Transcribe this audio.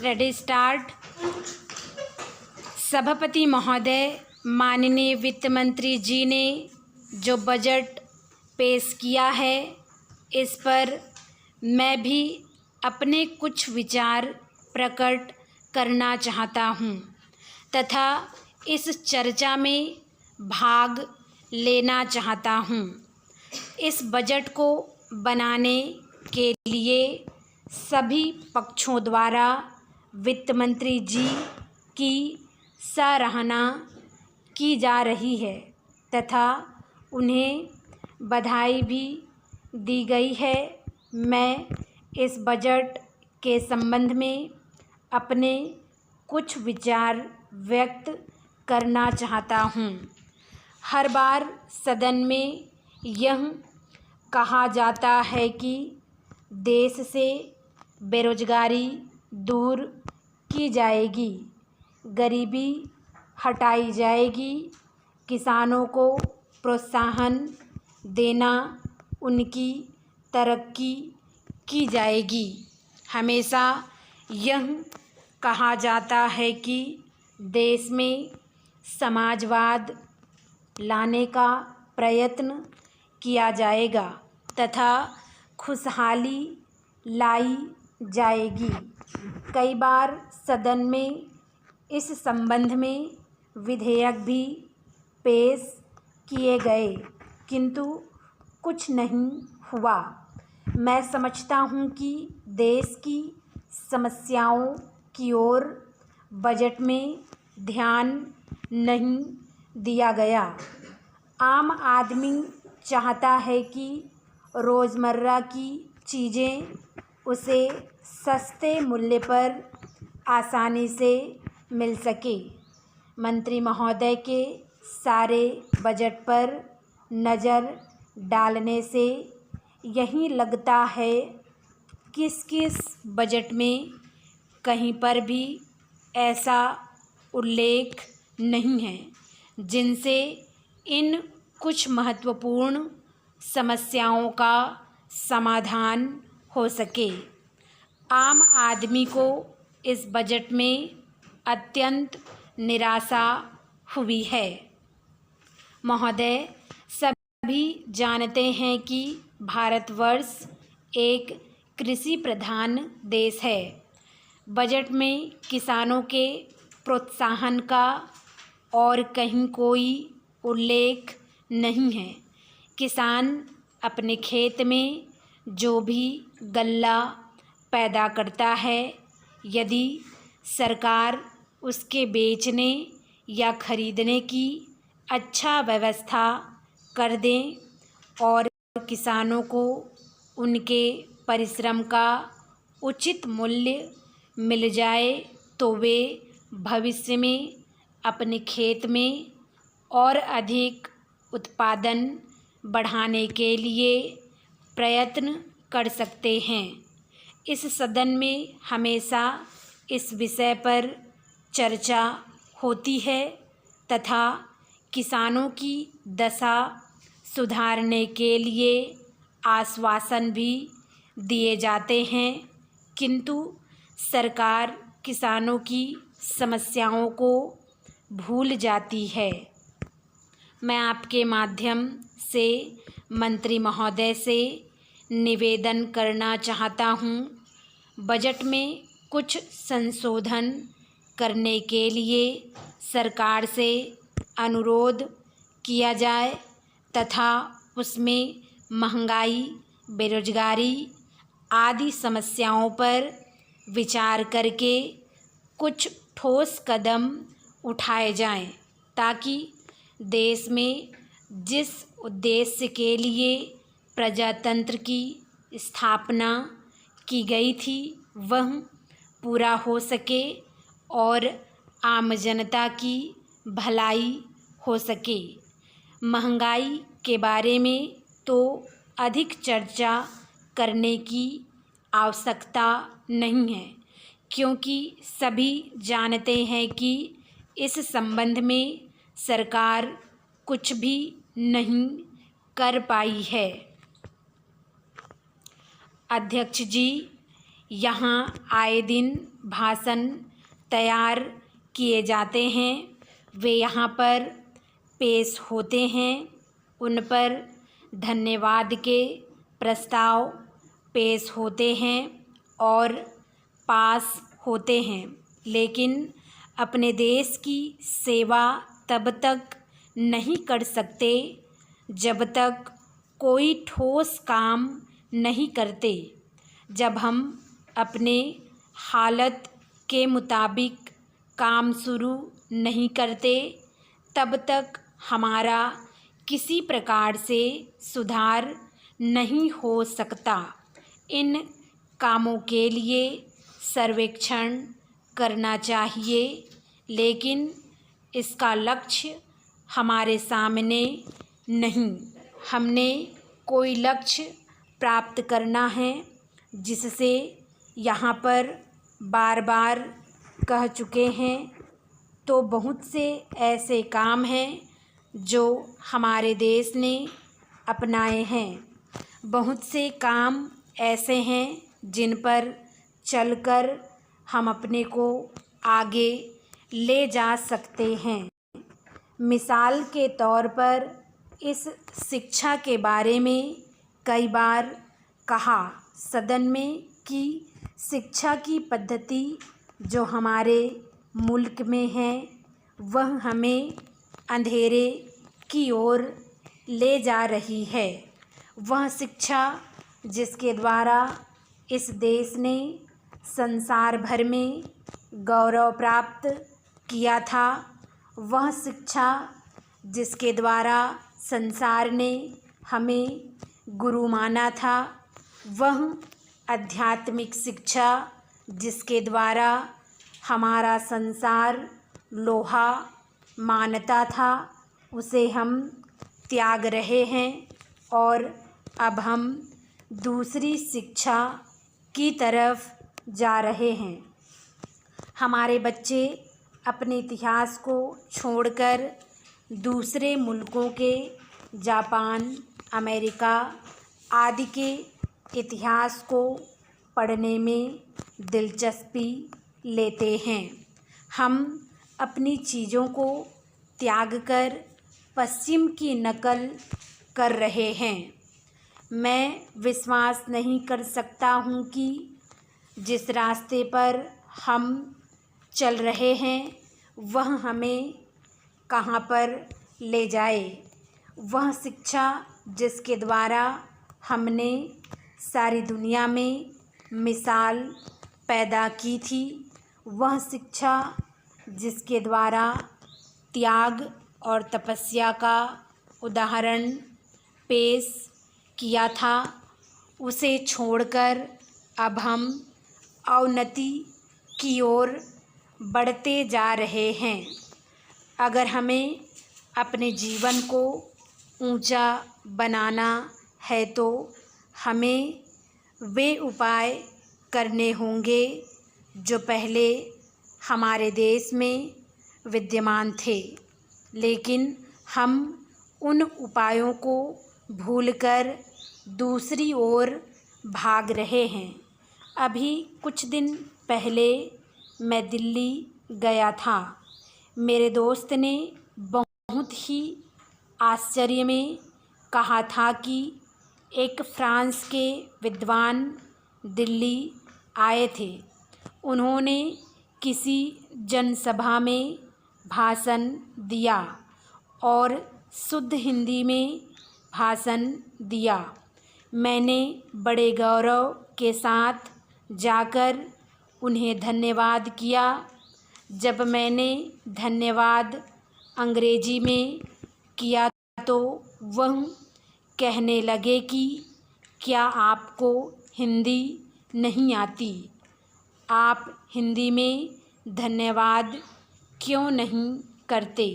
Ready start. सभापति महोदय, माननीय वित्त मंत्री जी ने जो बजट पेश किया है, इस पर मैं भी अपने कुछ विचार प्रकट करना चाहता हूँ तथा इस चर्चा में भाग लेना चाहता हूँ। इस बजट को बनाने के लिए सभी पक्षों द्वारा वित्त मंत्री जी की सराहना की जा रही है तथा उन्हें बधाई भी दी गई है। मैं इस बजट के संबंध में अपने कुछ विचार व्यक्त करना चाहता हूँ। हर बार सदन में यह कहा जाता है कि देश से बेरोजगारी दूर की जाएगी, गरीबी हटाई जाएगी, किसानों को प्रोत्साहन देना, उनकी तरक्की की जाएगी। हमेशा यह कहा जाता है कि देश में समाजवाद लाने का प्रयत्न किया जाएगा तथा खुशहाली लाई जाएगी। कई बार सदन में इस संबंध में विधेयक भी पेश किए गए, किंतु कुछ नहीं हुआ। मैं समझता हूँ कि देश की समस्याओं की ओर बजट में ध्यान नहीं दिया गया। आम आदमी चाहता है कि रोज़मर्रा की चीज़ें उसे सस्ते मूल्य पर आसानी से मिल सके। मंत्री महोदय के सारे बजट पर नज़र डालने से यही लगता है किस किस बजट में कहीं पर भी ऐसा उल्लेख नहीं है जिनसे इन कुछ महत्वपूर्ण समस्याओं का समाधान हो सके। आम आदमी को इस बजट में अत्यंत निराशा हुई है। महोदय, सभी जानते हैं कि भारतवर्ष एक कृषि प्रधान देश है। बजट में किसानों के प्रोत्साहन का और कहीं कोई उल्लेख नहीं है। किसान अपने खेत में जो भी गल्ला पैदा करता है, यदि सरकार उसके बेचने या खरीदने की अच्छा व्यवस्था कर दें और किसानों को उनके परिश्रम का उचित मूल्य मिल जाए, तो वे भविष्य में अपने खेत में और अधिक उत्पादन बढ़ाने के लिए प्रयत्न कर सकते हैं। इस सदन में हमेशा इस विषय पर चर्चा होती है तथा किसानों की दशा सुधारने के लिए आश्वासन भी दिए जाते हैं, किंतु सरकार किसानों की समस्याओं को भूल जाती है। मैं आपके माध्यम से मंत्री महोदय से निवेदन करना चाहता हूँ, बजट में कुछ संशोधन करने के लिए सरकार से अनुरोध किया जाए तथा उसमें महंगाई, बेरोजगारी आदि समस्याओं पर विचार करके कुछ ठोस कदम उठाए जाएं, ताकि देश में जिस उद्देश्य के लिए प्रजातंत्र की स्थापना की गई थी वह पूरा हो सके और आम जनता की भलाई हो सके। महंगाई के बारे में तो अधिक चर्चा करने की आवश्यकता नहीं है, क्योंकि सभी जानते हैं कि इस संबंध में सरकार कुछ भी नहीं कर पाई है। अध्यक्ष जी, यहाँ आए दिन भाषण तैयार किए जाते हैं वे यहाँ पर पेश होते हैं। उन पर धन्यवाद के प्रस्ताव पेश होते हैं और पास होते हैं, लेकिन अपने देश की सेवा तब तक नहीं कर सकते जब तक कोई ठोस काम नहीं करते। जब हम अपने हालत के मुताबिक काम शुरू नहीं करते तब तक हमारा किसी प्रकार से सुधार नहीं हो सकता। इन कामों के लिए सर्वेक्षण करना चाहिए, लेकिन इसका लक्ष्य हमारे सामने नहीं। हमने कोई लक्ष्य प्राप्त करना है, जिससे यहाँ पर बार बार कह चुके हैं। तो बहुत से ऐसे काम हैं जो हमारे देश ने अपनाए हैं। बहुत से काम ऐसे हैं जिन पर चलकर हम अपने को आगे ले जा सकते हैं। मिसाल के तौर पर इस शिक्षा के बारे में कई बार कहा सदन में कि शिक्षा की पद्धति जो हमारे मुल्क में है वह हमें अंधेरे की ओर ले जा रही है। वह शिक्षा जिसके द्वारा इस देश ने संसार भर में गौरव प्राप्त किया था, वह शिक्षा जिसके द्वारा संसार ने हमें गुरु माना था, वह आध्यात्मिक शिक्षा जिसके द्वारा हमारा संसार लोहा मानता था, उसे हम त्याग रहे हैं और अब हम दूसरी शिक्षा की तरफ जा रहे हैं। हमारे बच्चे अपने इतिहास को छोड़कर दूसरे मुल्कों के जापान, अमेरिका आदि के इतिहास को पढ़ने में दिलचस्पी लेते हैं। हम अपनी चीज़ों को त्याग कर पश्चिम की नकल कर रहे हैं। मैं विश्वास नहीं कर सकता हूँ कि जिस रास्ते पर हम चल रहे हैं वह हमें कहाँ पर ले जाए। वह शिक्षा जिसके द्वारा हमने सारी दुनिया में मिसाल पैदा की थी, वह शिक्षा जिसके द्वारा त्याग और तपस्या का उदाहरण पेश किया था, उसे छोड़कर अब हम अवनति की ओर बढ़ते जा रहे हैं। अगर हमें अपने जीवन को ऊंचा बनाना है तो हमें वे उपाय करने होंगे जो पहले हमारे देश में विद्यमान थे, लेकिन हम उन उपायों को भूलकर दूसरी ओर भाग रहे हैं। अभी कुछ दिन पहले मैं दिल्ली गया था। मेरे दोस्त ने बहुत ही आश्चर्य में कहा था कि एक फ्रांस के विद्वान दिल्ली आए थे। उन्होंने किसी जनसभा में भाषण दिया और शुद्ध हिंदी में भाषण दिया। मैंने बड़े गौरव के साथ जाकर उन्हें धन्यवाद किया। जब मैंने धन्यवाद अंग्रेजी में किया तो वह कहने लगे कि क्या आपको हिंदी नहीं आती? आप हिंदी में धन्यवाद क्यों नहीं करते?